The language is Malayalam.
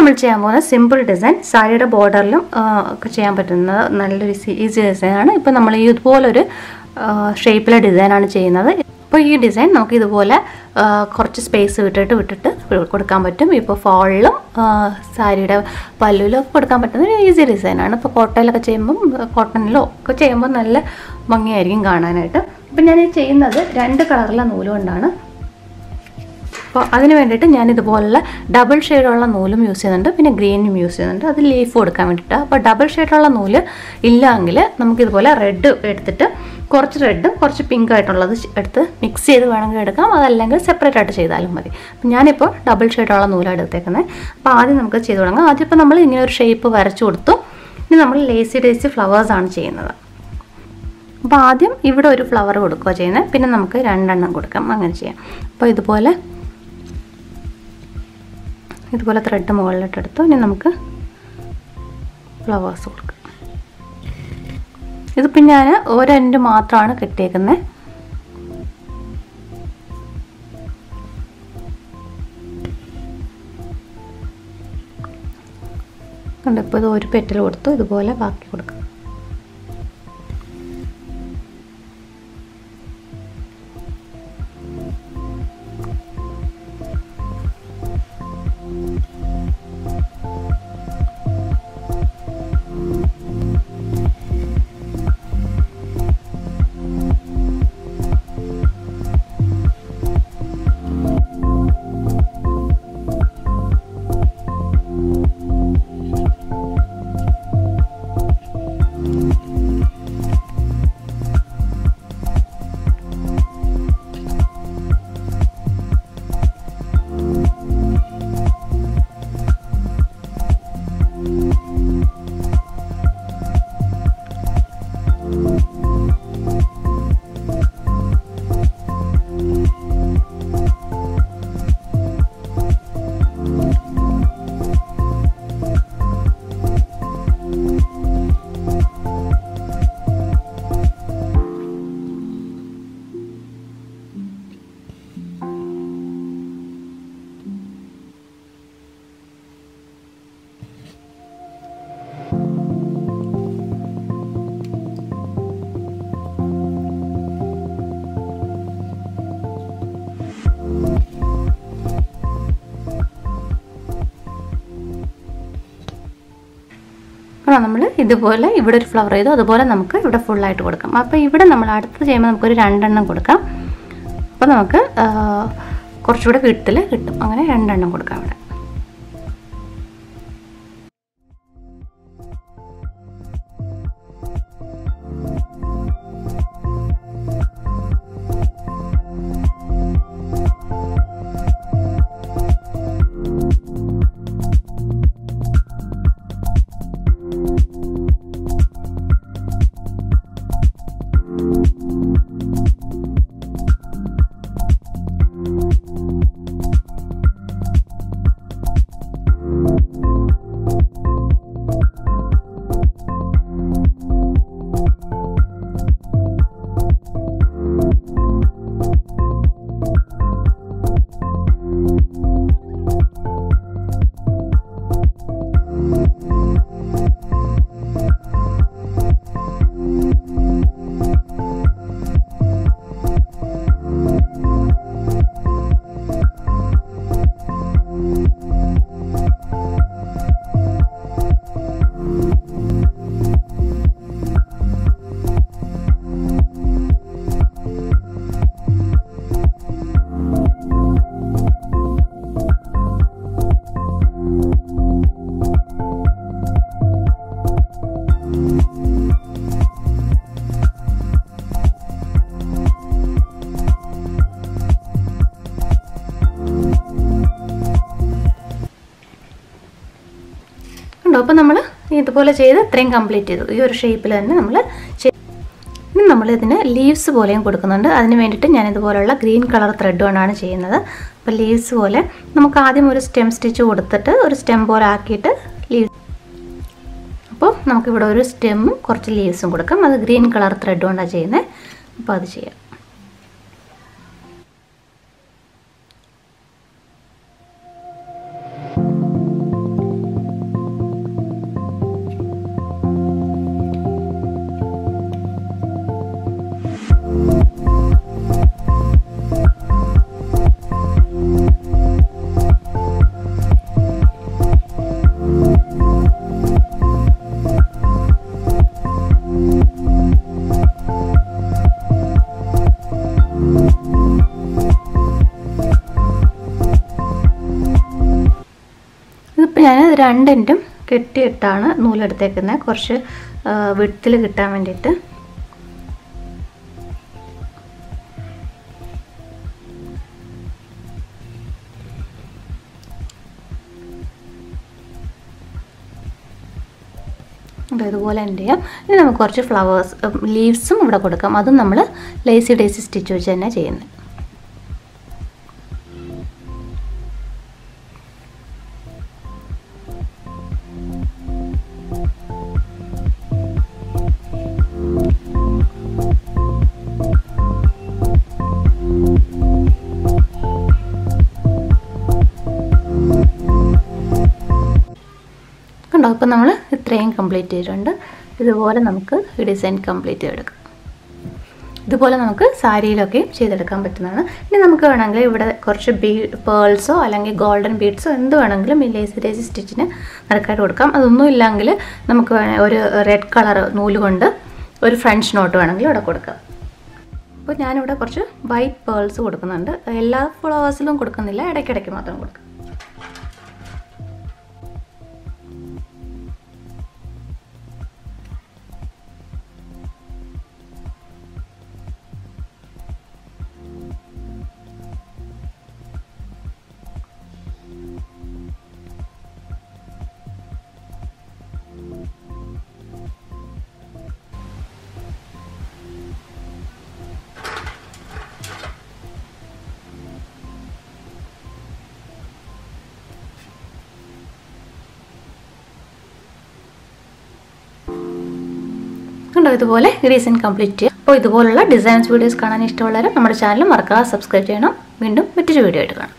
നമ്മൾ ചെയ്യാൻ പോകുന്ന സിമ്പിൾ ഡിസൈൻ സാരിയുടെ ബോർഡറിലും ഒക്കെ ചെയ്യാൻ പറ്റുന്ന നല്ലൊരു ഈസി ഡിസൈനാണ്. ഇപ്പോൾ നമ്മൾ ഈ ഇതുപോലൊരു ഷേപ്പിലെ ഡിസൈനാണ് ചെയ്യുന്നത്. അപ്പോൾ ഈ ഡിസൈൻ നമുക്ക് ഇതുപോലെ കുറച്ച് സ്പേസ് വിട്ടിട്ട് കൊടുക്കാൻ പറ്റും. ഇപ്പോൾ ഫോളിലും സാരിയുടെ പല്ലുവിലും ഒക്കെ കൊടുക്കാൻ പറ്റുന്ന ഒരു ഈസി ഡിസൈനാണ്. ഇപ്പോൾ കോട്ടയിലൊക്കെ ചെയ്യുമ്പം കോട്ടണിലോ ഒക്കെ ചെയ്യുമ്പോൾ നല്ല ഭംഗിയായിരിക്കും കാണാനായിട്ട്. ഇപ്പം ഞാൻ ചെയ്യുന്നത് 2 കളറിലെ നൂല് കൊണ്ടാണ്. അപ്പോൾ അതിന് വേണ്ടിയിട്ട് ഞാൻ ഇതുപോലുള്ള ഡബിൾ ഷെയ്ഡുള്ള നൂലും യൂസ് ചെയ്യുന്നുണ്ട്, പിന്നെ ഗ്രീനും യൂസ് ചെയ്യുന്നുണ്ട്. അത് ലീഫ് കൊടുക്കാൻ വേണ്ടിയിട്ടാണ്. അപ്പോൾ ഡബിൾ ഷെയ്ഡുള്ള നൂല് ഇല്ലെങ്കിൽ നമുക്കിതുപോലെ റെഡ് എടുത്തിട്ട് കുറച്ച് റെഡും കുറച്ച് പിങ്ക് ആയിട്ടുള്ളത് എടുത്ത് മിക്സ് ചെയ്ത് വേണമെങ്കിൽ എടുക്കാം, അതല്ലെങ്കിൽ സെപ്പറേറ്റ് ആയിട്ട് ചെയ്താലും മതി. അപ്പം ഞാനിപ്പോൾ ഡബിൾ ഷെയ്ഡുള്ള നൂലാണ് എടുത്തേക്കുന്നത്. അപ്പോൾ ആദ്യം നമുക്ക് ചെയ്ത് തുടങ്ങാം. ആദ്യം ഇപ്പോൾ നമ്മൾ ഇങ്ങനെ ഒരു ഷേപ്പ് വരച്ചു കൊടുത്തു. ഇനി നമ്മൾ ലേസി ഫ്ലവേഴ്സാണ് ചെയ്യുന്നത്. അപ്പോൾ ആദ്യം ഇവിടെ ഒരു ഫ്ലവർ കൊടുക്കുക ചെയ്യുന്നത്, പിന്നെ നമുക്ക് 2 എണ്ണം കൊടുക്കാം, അങ്ങനെ ചെയ്യാം. അപ്പോൾ ഇതുപോലെ ത്രെഡ് മുകളിലിട്ടെടുത്തു. ഇനി നമുക്ക് ഫ്ലവേഴ്സ് കൊടുക്കാം. ഇതിപ്പോൾ ഞാൻ ഒരു എൻഡ് മാത്രമാണ് കെട്ടിയേക്കുന്നത്. കണ്ടിപ്പോൾ ഇത് ഒരു പെറ്റൽ കൊടുത്തു. ഇതുപോലെ ബാക്കി കൊടുക്കാം. നമ്മൾ ഇതുപോലെ ഇവിടെ ഒരു ഫ്ലവർ ചെയ്തു, അതുപോലെ നമുക്ക് ഇവിടെ ഫുള്ളായിട്ട് കൊടുക്കാം. അപ്പോൾ ഇവിടെ നമ്മൾ അടുത്ത് ചെയ്യുമ്പോൾ നമുക്കൊരു 2 എണ്ണം കൊടുക്കാം. അപ്പോൾ നമുക്ക് കുറച്ചുകൂടെ വിട്ടിൽ കിട്ടും. അങ്ങനെ 2 എണ്ണം കൊടുക്കാം ഇവിടെ. അപ്പോൾ നമ്മൾ ഇതുപോലെ ചെയ്ത് ഇത്രയും കംപ്ലീറ്റ് ചെയ്തു. ഈ ഒരു ഷേപ്പിൽ തന്നെ നമ്മൾ ഇനി നമ്മളിതിന് ലീവ്സ് പോലെയും കൊടുക്കുന്നുണ്ട്. അതിന് വേണ്ടിയിട്ട് ഞാൻ ഇതുപോലുള്ള ഗ്രീൻ കളർ ത്രെഡ് കൊണ്ടാണ് ചെയ്യുന്നത്. അപ്പോൾ ലീവ്സ് പോലെ നമുക്ക് ആദ്യം ഒരു സ്റ്റെം സ്റ്റിച്ച് കൊടുത്തിട്ട് ഒരു സ്റ്റെം പോലെ ആക്കിയിട്ട് ലീവ്സ്, അപ്പോൾ നമുക്കിവിടെ ഒരു സ്റ്റെമ്മും കുറച്ച് ലീവ്സും കൊടുക്കാം. അത് ഗ്രീൻ കളർ ത്രെഡ് കൊണ്ടാണ് ചെയ്യുന്നത്. അപ്പോൾ അത് ചെയ്യാം. അപ്പോൾ ഞാൻ രണ്ടെൻഡും കെട്ടിയിട്ടാണ് നൂലെടുത്തേക്കുന്നത്, കുറച്ച് വിഡ്ത്തിൽ കിട്ടാൻ വേണ്ടിയിട്ട്. ഇതുപോലെ എൻഡ് ചെയ്യാം. ഇനി നമുക്ക് കുറച്ച് ഫ്ലവേഴ്സ് ലീവ്സും ഇവിടെ കൊടുക്കാം. അതും നമ്മൾ ലേസി ഡേസി സ്റ്റിച്ച് വെച്ച് തന്നെ ചെയ്യുന്നത്. കണ്ടോ, അപ്പോൾ നമ്മൾ ഇത്രയും കംപ്ലീറ്റ് ചെയ്തിട്ടുണ്ട്. ഇതുപോലെ നമുക്ക് ഈ ഡിസൈൻ കംപ്ലീറ്റ് ചെയ്തെടുക്കാം. ഇതുപോലെ നമുക്ക് സാരിയിലൊക്കെ ചെയ്തെടുക്കാൻ പറ്റുന്നതാണ്. ഇനി നമുക്ക് വേണമെങ്കിൽ ഇവിടെ കുറച്ച് പേൾസോ അല്ലെങ്കിൽ ഗോൾഡൻ ബീഡ്സോ എന്ത് വേണമെങ്കിലും ഈ ലേസി ഡേസി സ്റ്റിച്ചിന് നടുക്കായിട്ട് കൊടുക്കാം. അതൊന്നും ഇല്ലെങ്കിൽ നമുക്ക് ഒരു റെഡ് കളർ നൂല് കൊണ്ട് ഒരു ഫ്രഞ്ച് നോട്ട് വേണമെങ്കിൽ ഇവിടെ കൊടുക്കാം. അപ്പോൾ ഞാനിവിടെ കുറച്ച് വൈറ്റ് പേൾസ് കൊടുക്കുന്നുണ്ട്. എല്ലാ ഫ്ലവേഴ്സിലും കൊടുക്കുന്നില്ല, ഇടയ്ക്കിടയ്ക്ക് മാത്രം കൊടുക്കാം. കണ്ടോ, ഇതുപോലെ ഡിസൈൻ കംപ്ലീറ്റ് ചെയ്യുക. അപ്പോൾ ഇതുപോലുള്ള ഡിസൈൻസ് വീഡിയോസ് കാണാൻ ഇഷ്ടമുള്ളവർ നമ്മുടെ ചാനൽ മറക്കാതെ സബ്സ്ക്രൈബ് ചെയ്യണം. വീണ്ടും മറ്റൊരു വീഡിയോ ആയിട്ട് കാണാം.